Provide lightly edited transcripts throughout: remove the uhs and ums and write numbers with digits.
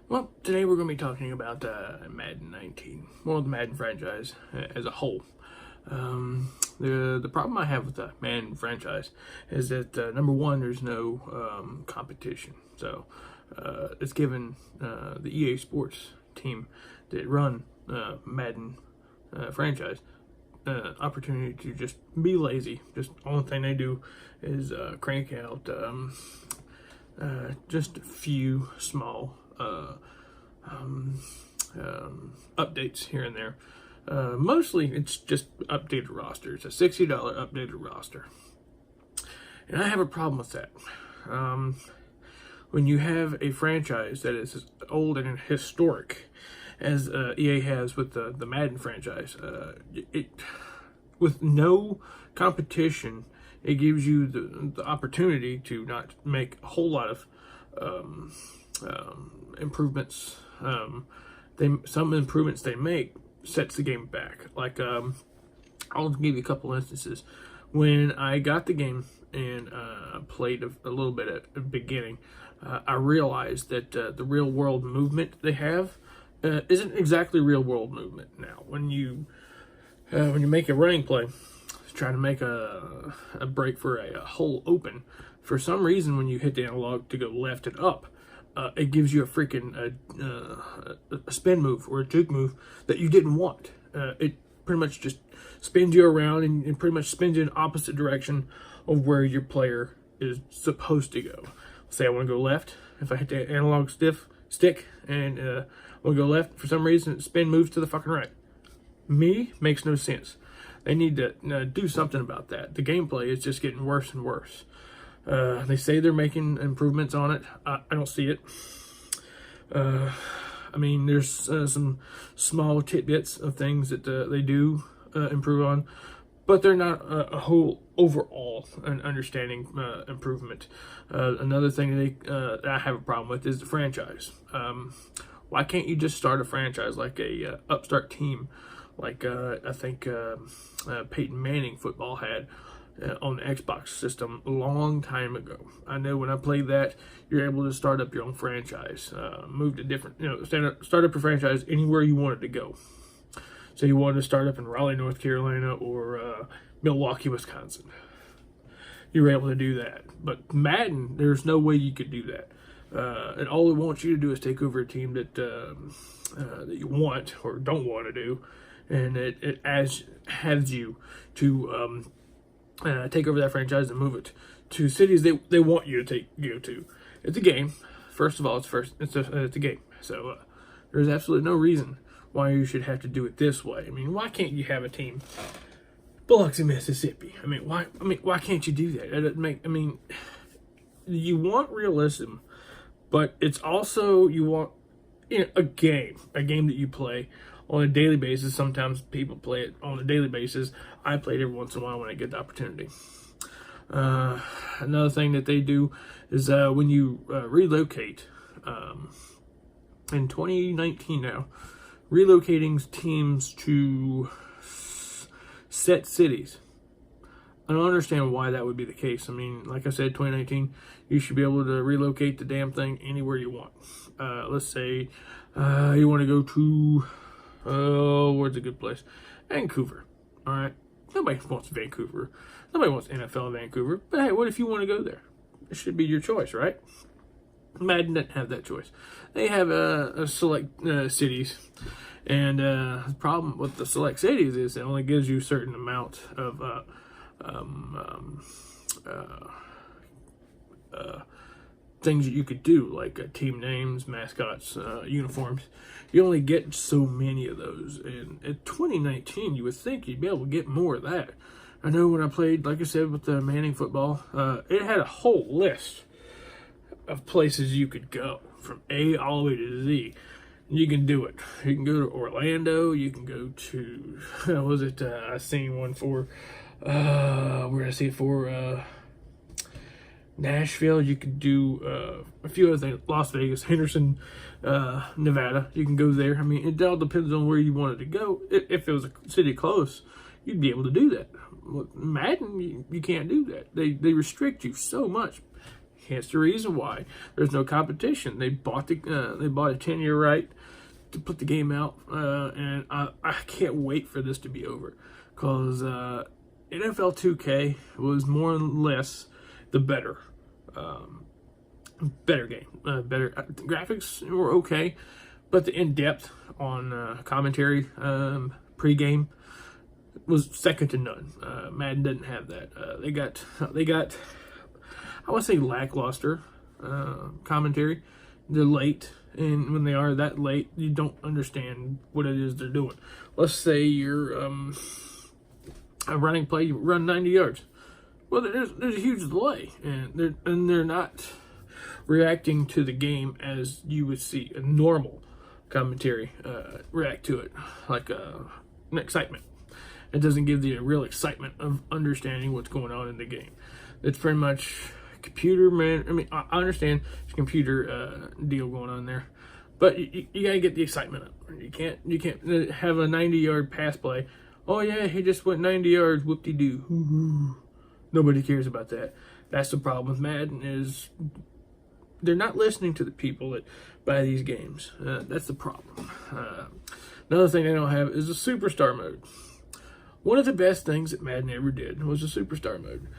Well, today we're going to be talking about Madden 19, well, the Madden franchise as a whole. The problem I have with the Madden franchise is that number one, there's no competition. So it's given the EA Sports team that run Madden franchise opportunity to just be lazy. Just only thing they do is crank out just a few small updates here and there. Mostly it's just updated roster. It's a $60 updated roster. And I have a problem with that. When you have a franchise that is as old and historic as EA has with the Madden franchise, with no competition, it gives you the opportunity to not make a whole lot of improvements. Some improvements they make sets the game back. Like I'll give you a couple instances. When I got the game and played a little bit at the beginning, I realized that the real world movement they have isn't exactly real world movement now. When you make a running play, trying to make a break for a hole open, for some reason when you hit the analog to go left and up, it gives you a freaking a spin move or a juke move that you didn't want. It pretty much just spins you around and pretty much spins you in opposite direction of where your player is supposed to go. Say I want to go left. If I hit the analog stick and I want to go left, for some reason it spin moves to the fucking right. Makes no sense. They need to do something about that. The gameplay is just getting worse and worse. They say they're making improvements on it. I don't see it. I mean, there's some small tidbits of things that they do improve on, but they're not a whole overall an understanding improvement. Another thing that I have a problem with is the franchise. Why can't you just start a franchise like a upstart team, like I think Peyton Manning football had on the Xbox system a long time ago? I know when I played that, you're able to start up your own franchise, move to different, start up your franchise anywhere you wanted to go. So you wanted to start up in Raleigh, North Carolina, or Milwaukee, Wisconsin. You were able to do that. But Madden, there's no way you could do that. And all it wants you to do is take over a team that you want or don't want to do, and it has you to take over that franchise and move it to cities they want you to go to. It's a game. First of all, it's a game. So there's absolutely no reason why you should have to do it this way. I mean, why can't you have a team Biloxi, Mississippi? Why can't you do that? It doesn't make. I mean, you want realism, but it's also you want a game that you play on a daily basis. Sometimes people play it on a daily basis. I play it every once in a while when I get the opportunity. Another thing that they do is when you relocate, in 2019 now, relocating teams to set cities. I don't understand why that would be the case. I mean, like I said, 2019, you should be able to relocate the damn thing anywhere you want. Let's say you want to go to, where's a good place? Vancouver. All right. Nobody wants Vancouver. Nobody wants NFL in Vancouver. But hey, what if you want to go there? It should be your choice, right? Madden doesn't have that choice. They have select cities. And the problem with the select cities is it only gives you a certain amount of things that you could do, like team names, mascots, uniforms. You only get so many of those. And in 2019, you would think you'd be able to get more of that. I know when I played, like I said, with the Manning football, it had a whole list of places you could go from A all the way to Z. You can do it. You can go to Orlando. You can go to, what was it? I seen one for, where did I see it for? Nashville. You could do a few other things. Las Vegas, Henderson, Nevada. You can go there. I mean, it all depends on where you wanted to go. If it was a city close, you'd be able to do that. Madden, you can't do that. They restrict you so much. Hence the reason why there's no competition. They bought a 10-year right to put the game out, and I can't wait for this to be over, because NFL 2K was more or less the better game. Better graphics were okay, but the in-depth on commentary pre-game was second to none. Madden didn't have that. They got I would say lackluster commentary. They're late, and when they are that late, you don't understand what it is they're doing. Let's say you're a running play, you run 90 yards. Well, there's a huge delay, and they're not reacting to the game as you would see a normal commentary react to it, like an excitement. It doesn't give the real excitement of understanding what's going on in the game. It's pretty much computer, man. I mean, I understand there's a computer deal going on there, but you gotta get the excitement up. You can't have a 90-yard pass play. Oh yeah, he just went 90 yards. Whoop-de-doo. Nobody cares about that. That's the problem with Madden, is they're not listening to the people that buy these games. That's the problem. Another thing they don't have is a superstar mode. One of the best things that Madden ever did was a superstar mode.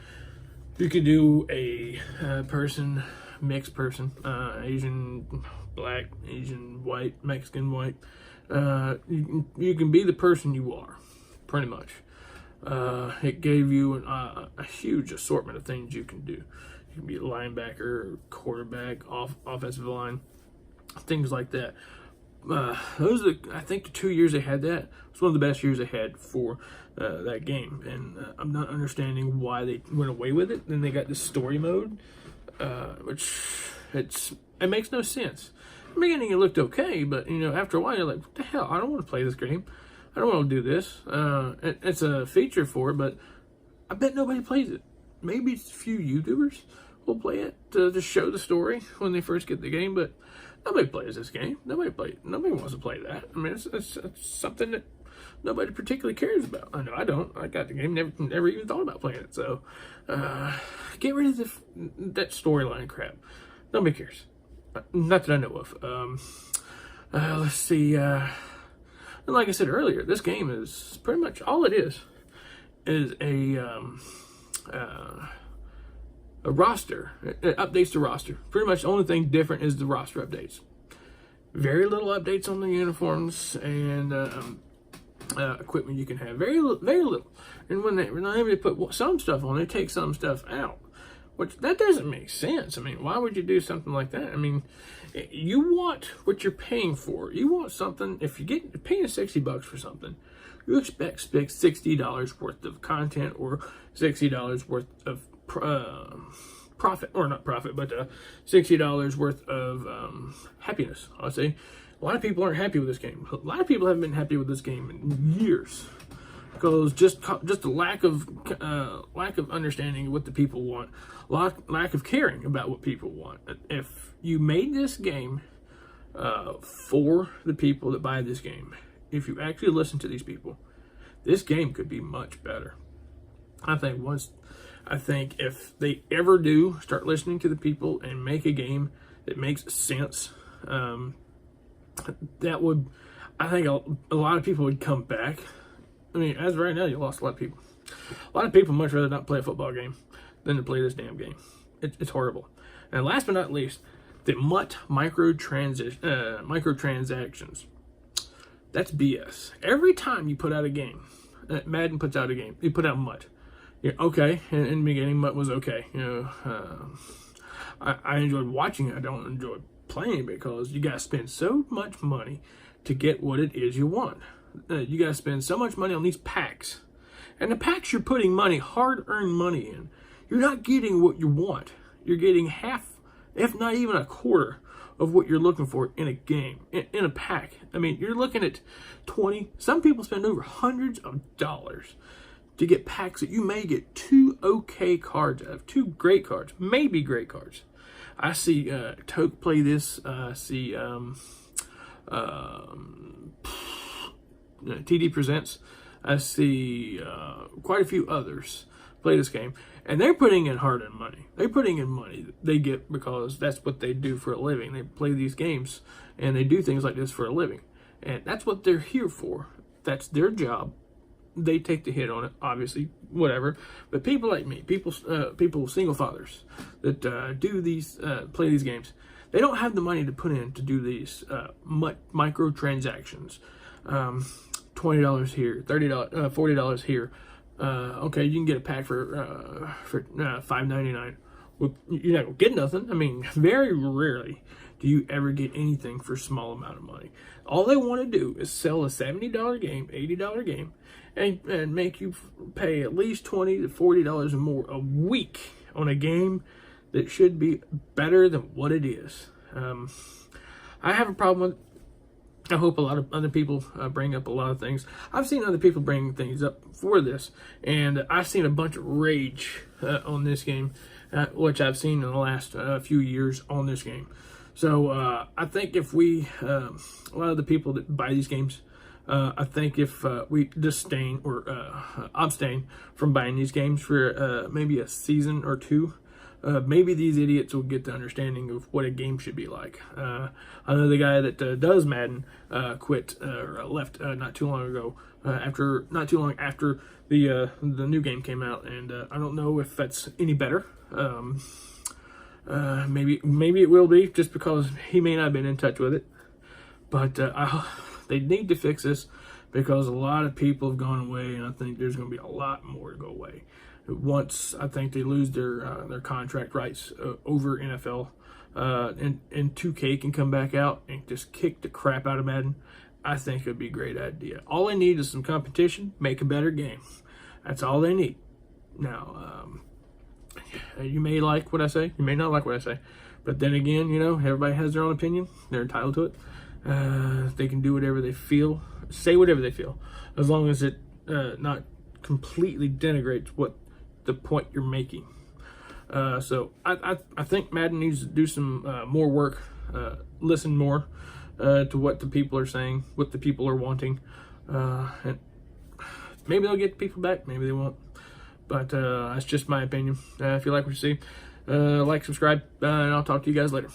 You could do a mixed person, Asian, black, Asian, white, Mexican, white. You can be the person you are, pretty much. It gave you a huge assortment of things you can do. You can be a linebacker, quarterback, offensive line, things like that. I think the 2 years they had that was one of the best years they had for that game, and I'm not understanding why they went away with it. Then they got this story mode, which it makes no sense. In the beginning it looked okay, but after a while you're like, what the hell? I don't want to play this game. I don't want to do this. It's a feature for it, but I bet nobody plays it. Maybe a few YouTubers will play it to show the story when they first get the game, but nobody plays this game. Nobody wants to play that. I mean, it's something that nobody particularly cares about. I know I don't. I got the game, never even thought about playing it. So, get rid of that storyline crap. Nobody cares. Not that I know of. Let's see. And like I said earlier, this game is pretty much all it is a roster. It updates the roster. Pretty much the only thing different is the roster updates. Very little updates on the uniforms and equipment you can have. Very little. And when they put some stuff on, they take some stuff out. Which, that doesn't make sense. I mean, why would you do something like that? I mean, you want what you're paying for. You want something, if you're paying $60 for something, you expect $60 worth of content or $60 worth of profit, or not profit, but $60 worth of happiness, I'll say. A lot of people aren't happy with this game. A lot of people haven't been happy with this game in years, because just a lack of understanding of what the people want, lack of caring about what people want. If you made this game for the people that buy this game, if you actually listen to these people, this game could be much better. I think if they ever do start listening to the people and make a game that makes sense, that would, I think a lot of people would come back. I mean, as of right now, you lost a lot of people. A lot of people much rather not play a football game than to play this damn game. It's horrible. And last but not least, the MUT microtransactions. That's BS. Every time you put out a game, Madden puts out a game, you put out MUT. Yeah, okay. In the beginning, MUT was okay. I enjoyed watching it. I don't enjoy playing, because you gotta spend so much money to get what it is you want. You gotta spend so much money on these packs, and the packs you're putting money, hard-earned money in. You're not getting what you want. You're getting half, if not even a quarter, of what you're looking for in a game, in a pack. I mean, you're looking at 20. Some people spend over hundreds of dollars to get packs that you may get 2 okay cards out of, 2 great cards, maybe great cards. I see Toke play this. I see TD Presents. I see quite a few others play this game, And they're putting in hard-earned money. They're putting in money that they get because that's what they do for a living. They play these games, and they do things like this for a living. And that's what they're here for. That's their job. They take the hit on it, obviously, whatever. But people like me, people, single fathers that do these, play these games, they don't have the money to put in to do these microtransactions. $20 here, $30, $40 here. Okay, you can get a pack for $5.99. Well, you're not gonna get nothing. I mean, very rarely do you ever get anything for a small amount of money. All they want to do is sell a $70 game, $80 game, and make you pay at least $20 to $40 or more a week on a game that should be better than what it is. I have a problem with it. I hope a lot of other people bring up a lot of things. I've seen other people bring things up for this, and I've seen a bunch of rage on this game, which I've seen in the last few years on this game. So I think if we, a lot of the people that buy these games, I think if we disdain or abstain from buying these games for maybe a season or two, maybe these idiots will get the understanding of what a game should be like. I know the guy that does Madden quit or left not too long ago, not too long after the new game came out, and I don't know if that's any better. Maybe it will be, just because he may not have been in touch with it. But they need to fix this, because a lot of people have gone away, and I think there's going to be a lot more to go away. Once I think they lose their contract rights over NFL, and 2K can come back out and just kick the crap out of Madden, I think it would be a great idea. All they need is some competition, make a better game. That's all they need. Now, you may like what I say, you may not like what I say, but then again, everybody has their own opinion. They're entitled to it. They can do whatever they feel, say whatever they feel, as long as it not completely denigrates what the point you're making. So I think Madden needs to do some more work, listen more to what the people are saying, what the people are wanting, and maybe they'll get people back, maybe they won't. But that's just my opinion. If you like what you see, like, subscribe, and I'll talk to you guys later.